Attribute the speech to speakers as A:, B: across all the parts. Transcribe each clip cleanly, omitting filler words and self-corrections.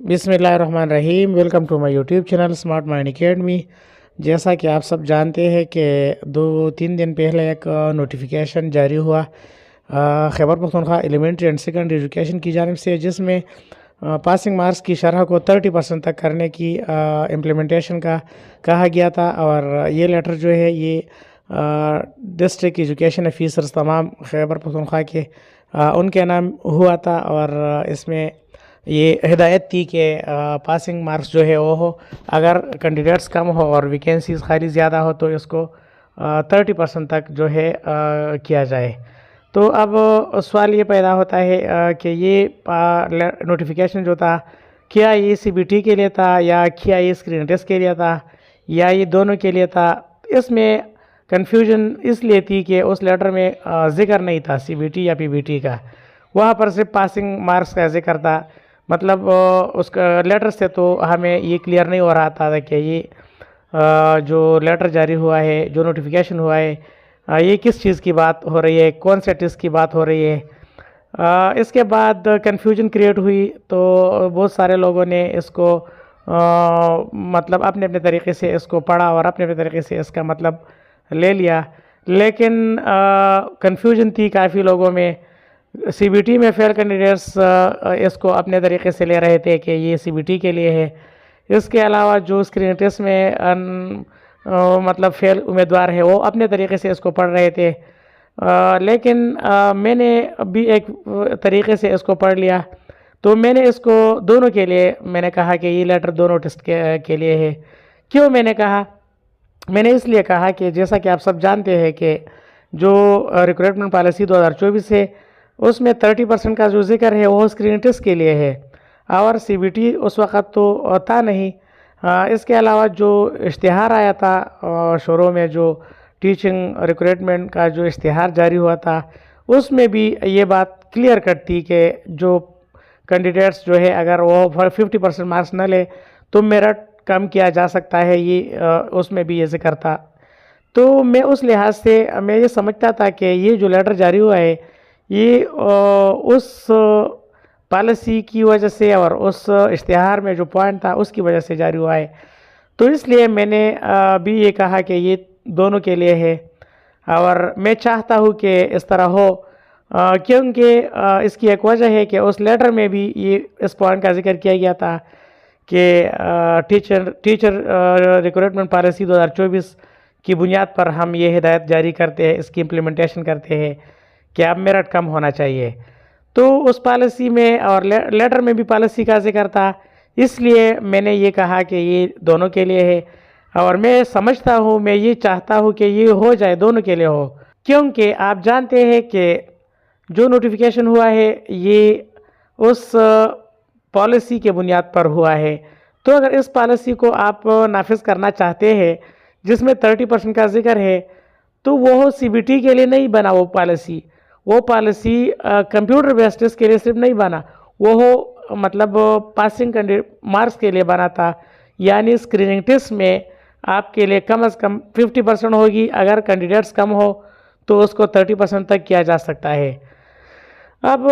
A: बिस्मिल्लाहिर्रहमानिर्रहीम। Welcome to my YouTube channel smart mind academy. जैसा कि आप सब जानते हैं कि 2-3 दिन पहले एक नोटिफिकेशन जारी हुआ Khyber Pakhtunkhwa elementary and secondary education की जानिब से, जिसमें पासिंग मार्क्स की शरह को 30% तक करने की इम्प्लीमेंटेशन का कहा गया था। और ये लेटर जो है ये डिस्ट्रिक्ट एजुकेशन ऑफिसर्स तमाम खैबर पख्तूनख्वा के उनके नाम हुआ था। और इसमें ये हिदायत थी कि पासिंग मार्क्स जो है वो हो, अगर कैंडिडेट्स कम हो और वैकेंसीज खाली ज़्यादा हो तो इसको 30% तक जो है किया जाए। तो अब सवाल ये पैदा होता है कि ये नोटिफिकेशन जो था, क्या ये CBT के लिए था या क्या ये स्क्रीन टेस्ट के लिए था या ये दोनों के लिए था। इसमें कन्फ्यूजन इसलिए थी कि उस लेटर में ज़िक्र नहीं था CBT या PBT का, वहाँ पर सिर्फ पासिंग मार्क्स का ज़िक्र था। मतलब उसका लेटर से तो हमें ये क्लियर नहीं हो रहा था कि ये जो लेटर जारी हुआ है, जो नोटिफिकेशन हुआ है, ये किस चीज़ की बात हो रही है, कौन से टेस्ट की बात हो रही है। इसके बाद कन्फ्यूजन क्रिएट हुई तो बहुत सारे लोगों ने इसको मतलब अपने अपने तरीके से इसको पढ़ा और अपने अपने तरीके से इसका मतलब ले लिया। लेकिन कन्फ्यूजन थी काफ़ी लोगों में। CBT में फेल कैंडिडेट्स इसको अपने तरीके से ले रहे थे कि ये CBT के लिए है। इसके अलावा जो स्क्रीन टेस्ट में मतलब फेल उम्मीदवार है वो अपने तरीके से इसको पढ़ रहे थे। लेकिन मैंने भी एक तरीके से इसको पढ़ लिया, तो मैंने इसको दोनों के लिए मैंने कहा कि ये लेटर दोनों टेस्ट के लिए है। क्यों मैंने कहा? मैंने इसलिए कहा कि जैसा कि आप सब जानते हैं कि जो रिक्रूटमेंट पॉलिसी 2024 है उसमें 30% का जो जिक्र है वो स्क्रीन टेस्ट के लिए है और CBT उस वक़्त तो था नहीं। इसके अलावा जो इश्तिहार आया था शुरू में, जो टीचिंग रिक्रूटमेंट का जो इश्तिहार जारी हुआ था, उसमें भी ये बात क्लियर कट थी कि जो कैंडिडेट्स जो है अगर वो 50% मार्क्स न ले तो मेरिट कम किया जा सकता है, ये उसमें भी ये जिक्र था। तो मैं उस लिहाज से मैं ये समझता था कि ये जो लेटर जारी हुआ है ये उस पॉलिसी की वजह से और उस इश्तिहार में जो पॉइंट था उसकी वजह से जारी हुआ है। तो इसलिए मैंने भी ये कहा कि ये दोनों के लिए है और मैं चाहता हूँ कि इस तरह हो, क्योंकि इसकी एक वजह है कि उस लेटर में भी ये इस पॉइंट का जिक्र किया गया था कि टीचर रिक्रूटमेंट पॉलिसी 2024 की बुनियाद पर हम ये हिदायत जारी करते हैं, इसकी इम्प्लीमेंटेशन करते हैं कि अब मेरिट कम होना चाहिए। तो उस पॉलिसी में और लेटर में भी पॉलिसी का जिक्र था, इसलिए मैंने ये कहा कि ये दोनों के लिए है। और मैं समझता हूँ, मैं ये चाहता हूँ कि ये हो जाए, दोनों के लिए हो, क्योंकि आप जानते हैं कि जो नोटिफिकेशन हुआ है ये उस पॉलिसी के बुनियाद पर हुआ है। तो अगर इस पॉलिसी को आप नाफिज करना चाहते हैं जिसमें 30% का जिक्र है, तो वो CBT के लिए नहीं बना वो पॉलिसी कंप्यूटर बेस्ड टेस्ट के लिए सिर्फ नहीं बना, वो मतलब पासिंग मार्क्स के लिए बना था। यानी स्क्रीनिंग टेस्ट में आपके लिए कम अज़ कम 50% होगी, अगर कैंडिडेट्स कम हो तो उसको 30% तक किया जा सकता है। अब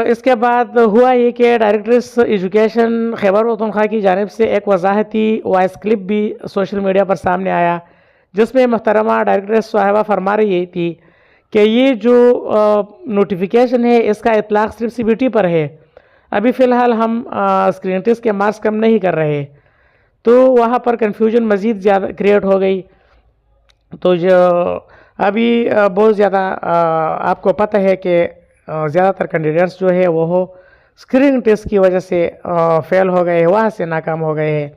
A: इसके बाद हुआ ये कि डायरेक्टरेट एजुकेशन खैबर पख्तूनख्वा की जानिब से एक वजाहती वॉइस क्लिप भी सोशल मीडिया पर सामने आया, जिसमें मोहतरमा डायरेक्टरेट साहिबा फरमा रही थी कि ये जो नोटिफिकेशन है इसका इतलाक़ सिर्फ CBT पर है, अभी फ़िलहाल हम स्क्रीन टेस्ट के मार्क्स कम नहीं कर रहे। तो वहाँ पर कन्फ्यूजन मज़ीद ज़्यादा क्रिएट हो गई। तो जो अभी बहुत ज़्यादा आपको पता है कि ज़्यादातर कैंडिडेट्स जो है वो स्क्रीन टेस्ट की वजह से फेल हो गए, वहाँ से नाकाम हो गए हैं।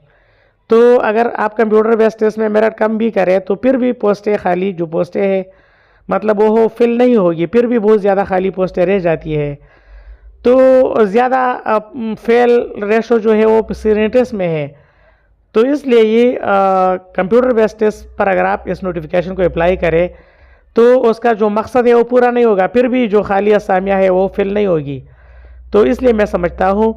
A: तो अगर आप कंप्यूटर बेस्ड टेस्ट में मेरिट कम भी करें तो फिर भी पोस्टें खाली, जो पोस्टें हैं मतलब वो फिल नहीं होगी, फिर भी बहुत ज़्यादा खाली पोस्टें रह जाती है। तो ज़्यादा फेल रेशो जो है वो स्क्रीन टेस्ट में है। तो इसलिए ये कंप्यूटर बेस्ड टेस्ट पर अगर आप इस नोटिफिकेशन को अप्लाई करें तो उसका जो मकसद है वो पूरा नहीं होगा, फिर भी जो खाली असामियाँ है वो फिल नहीं होगी। तो इसलिए मैं समझता हूँ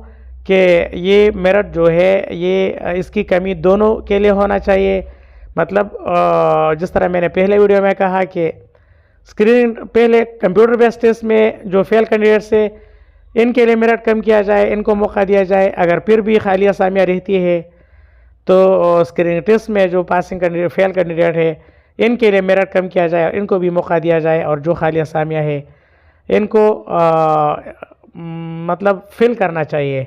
A: कि ये मेरिट जो है ये इसकी कमी दोनों के लिए होना चाहिए। मतलब जिस तरह मैंने पहले वीडियो में कहा कि पहले कंप्यूटर बेस्ड टेस्ट में जो फेल कैंडिडेट्स है ان کے لیے میرٹ کم کیا جائے، ان کو موقع دیا جائے۔ اگر پھر بھی خالی اسامیاں رہتی ہے تو اسکریننگ ٹیسٹ میں جو پاسنگ کینڈیڈیٹ فیل کینڈیڈیٹ ہے ان کے لیے میرٹ کم کیا جائے اور ان کو بھی موقع دیا جائے، اور جو خالی اسامیاں ہے ان کو مطلب فل کرنا چاہیے۔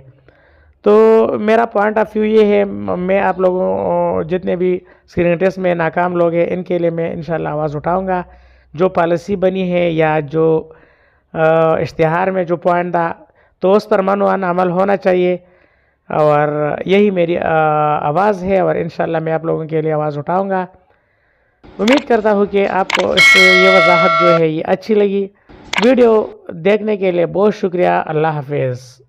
A: تو میرا پوائنٹ آف ویو یہ ہے، میں آپ لوگوں جتنے بھی اسکریننگ ٹیسٹ میں ناکام لوگ ہیں ان کے لیے میں انشاءاللہ آواز اٹھاؤں گا۔ جو پالیسی بنی ہے یا جو اشتہار میں جو پوائنٹ تھا تو اس پر منوان عمل ہونا چاہیے، اور یہی میری آواز ہے، اور انشاءاللہ میں آپ لوگوں کے لیے آواز اٹھاؤں گا۔ امید کرتا ہوں کہ آپ کو اس سے یہ وضاحت جو ہے یہ اچھی لگی۔ ویڈیو دیکھنے کے لیے بہت شکریہ۔ اللہ حافظ۔